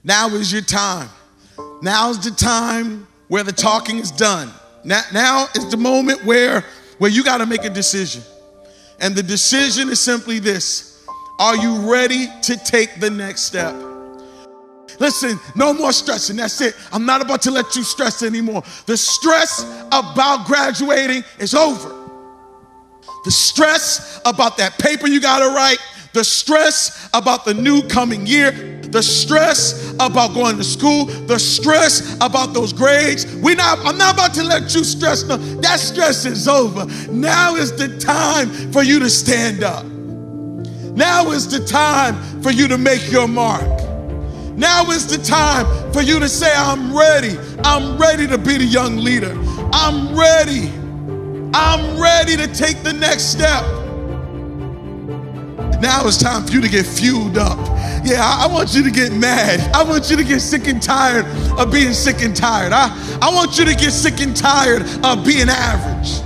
Now is your time. Now's the time where the talking is done. Now is the moment where you got to make a decision. And the decision is simply this. Are you ready to take the next step? Listen, no more stressing. That's it. I'm not about to let you stress anymore. The stress about graduating is over. The stress about that paper you got to write, the stress about the new coming year, the stress about going to school, the stress about those grades. I'm not about to let you stress. No, that stress is over. Now is the time for you to stand up. Now is the time for you to make your mark. Now is the time for you to say, I'm ready. I'm ready to be the young leader. I'm ready. I'm ready to take the next step. Now it's time for you to get fueled up. Yeah, I want you to get mad. I want you to get sick and tired of being sick and tired. I want you to get sick and tired of being average.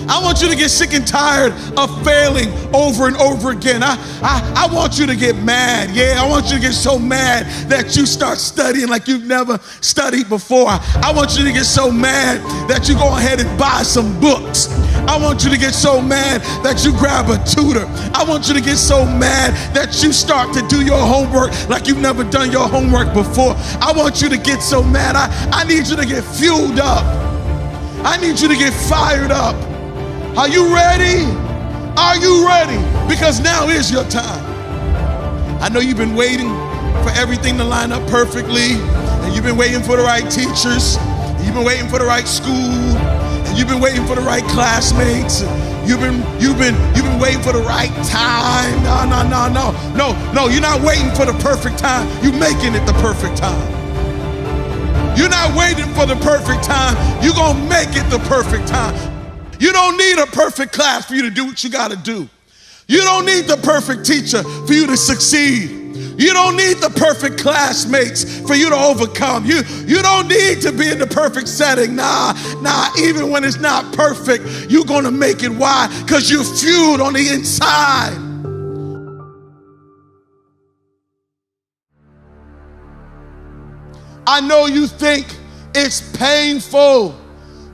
I want you to get sick and tired of failing over and over again. I want you to get mad. Yeah, I want you to get so mad that you start studying like you've never studied before. I want you to get so mad that you go ahead and buy some books. I want you to get so mad that you grab a tutor. I want you to get so mad that you start to do your homework like you've never done your homework before. I want you to get so mad. I need you to get fueled up. I need you to get fired up. Are you ready? Are you ready? Because now is your time. I know you've been waiting for everything to line up perfectly, and you've been waiting for the right teachers, and you've been waiting for the right school, and you've been waiting for the right classmates. You've been waiting for the right time. No, you're not waiting for the perfect time. You're making it the perfect time. You're not waiting for the perfect time. You're gonna make it the perfect time. You don't need a perfect class for you to do what you got to do. You don't need the perfect teacher for you to succeed. You don't need the perfect classmates for you to overcome. You don't need to be in the perfect setting. Nah, even when it's not perfect, you're going to make it. Why? Because you're fueled on the inside. I know you think it's painful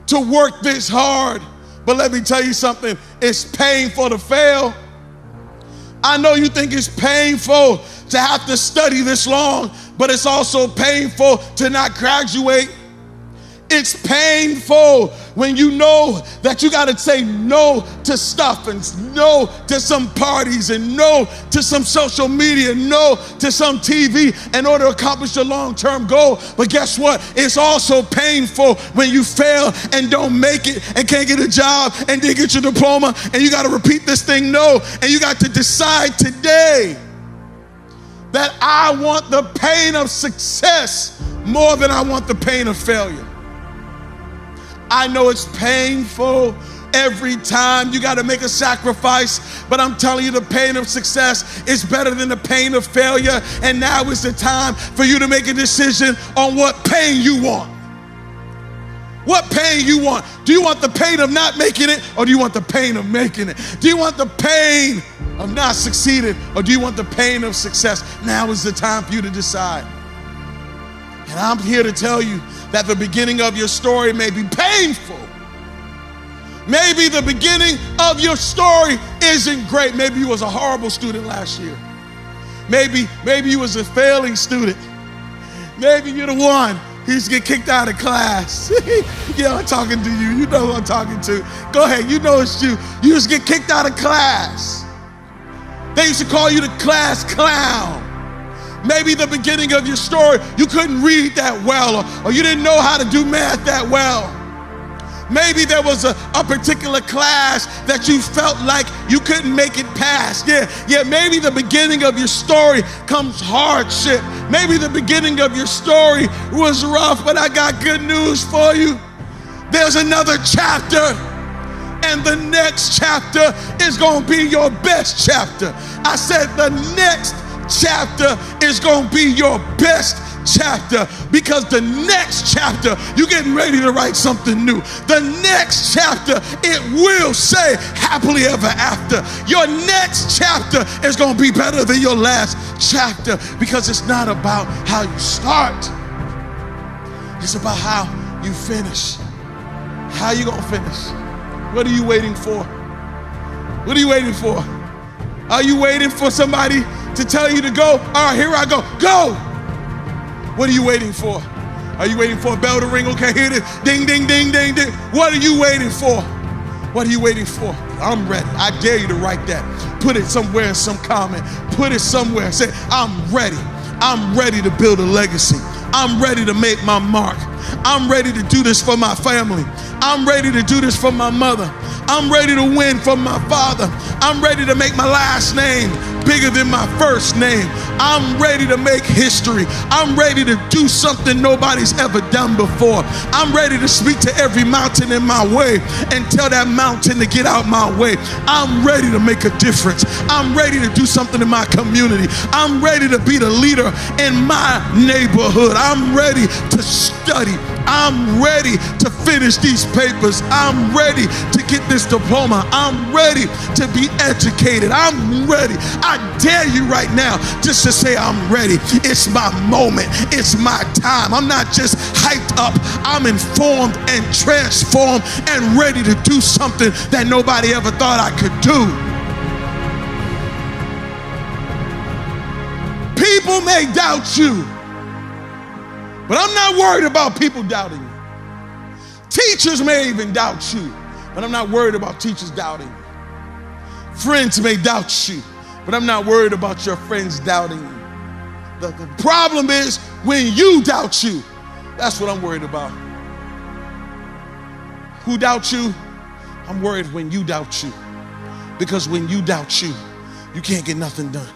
to work this hard. But let me tell you something, it's painful to fail. I know you think it's painful to have to study this long, but it's also painful to not graduate. It's painful when you know that you got to say no to stuff and no to some parties and no to some social media, no to some TV in order to accomplish your long-term goal. But guess what? It's also painful when you fail and don't make it and can't get a job and didn't get your diploma and you got to repeat this thing no, and you got to decide today that I want the pain of success more than I want the pain of failure. I know it's painful every time you got to make a sacrifice, but I'm telling you the pain of success is better than the pain of failure. And now is the time for you to make a decision on what pain you want. What pain you want. Do you want the pain of not making it, or do you want the pain of making it? Do you want the pain of not succeeding, or do you want the pain of success? Now is the time for you to decide. And I'm here to tell you that the beginning of your story may be painful. Maybe the beginning of your story isn't great. Maybe you was a horrible student last year. Maybe you was a failing student. Maybe you're the one who used to get kicked out of class. Yeah, I'm talking to you. You know who I'm talking to. Go ahead, you know it's you. You used to get kicked out of class. They used to call you the class clown. Maybe the beginning of your story, you couldn't read that well, or you didn't know how to do math that well. Maybe there was a particular class that you felt like you couldn't make it past. Yeah, maybe the beginning of your story comes hardship. Maybe the beginning of your story was rough, but I got good news for you. There's another chapter, and the next chapter is gonna be your best chapter. I said the next chapter is going to be your best chapter, because the next chapter, you're getting ready to write something new. The next chapter, it will say happily ever after. Your next chapter is going to be better than your last chapter, because it's not about how you start. It's about how you finish. How you going to finish? What are you waiting for? What are you waiting for? Are you waiting for somebody to tell you to go? All right, here I go. Go! What are you waiting for? Are you waiting for a bell to ring? Okay, here it is. Ding, ding, ding, ding, ding. What are you waiting for? What are you waiting for? I'm ready. I dare you to write that. Put it somewhere in some comment. Put it somewhere. Say, I'm ready. I'm ready to build a legacy. I'm ready to make my mark. I'm ready to do this for my family. I'm ready to do this for my mother. I'm ready to win for my father. I'm ready to make my last name bigger than my first name. I'm ready to make history. I'm ready to do something nobody's ever done before. I'm ready to speak to every mountain in my way and tell that mountain to get out my way. I'm ready to make a difference. I'm ready to do something in my community. I'm ready to be the leader in my neighborhood. I'm ready to study. I'm ready to finish these papers. I'm ready to get this diploma. I'm ready to be educated. I'm ready. I dare you right now just to say I'm ready. It's my moment. It's my time. I'm not just hyped up. I'm informed and transformed and ready to do something that nobody ever thought I could do. People may doubt you, but I'm not worried about people doubting you. Teachers may even doubt you, but I'm not worried about teachers doubting you. Friends may doubt you, but I'm not worried about your friends doubting you. The problem is when you doubt you. That's what I'm worried about. Who doubts you? I'm worried when you doubt you. Because when you doubt you, you can't get nothing done.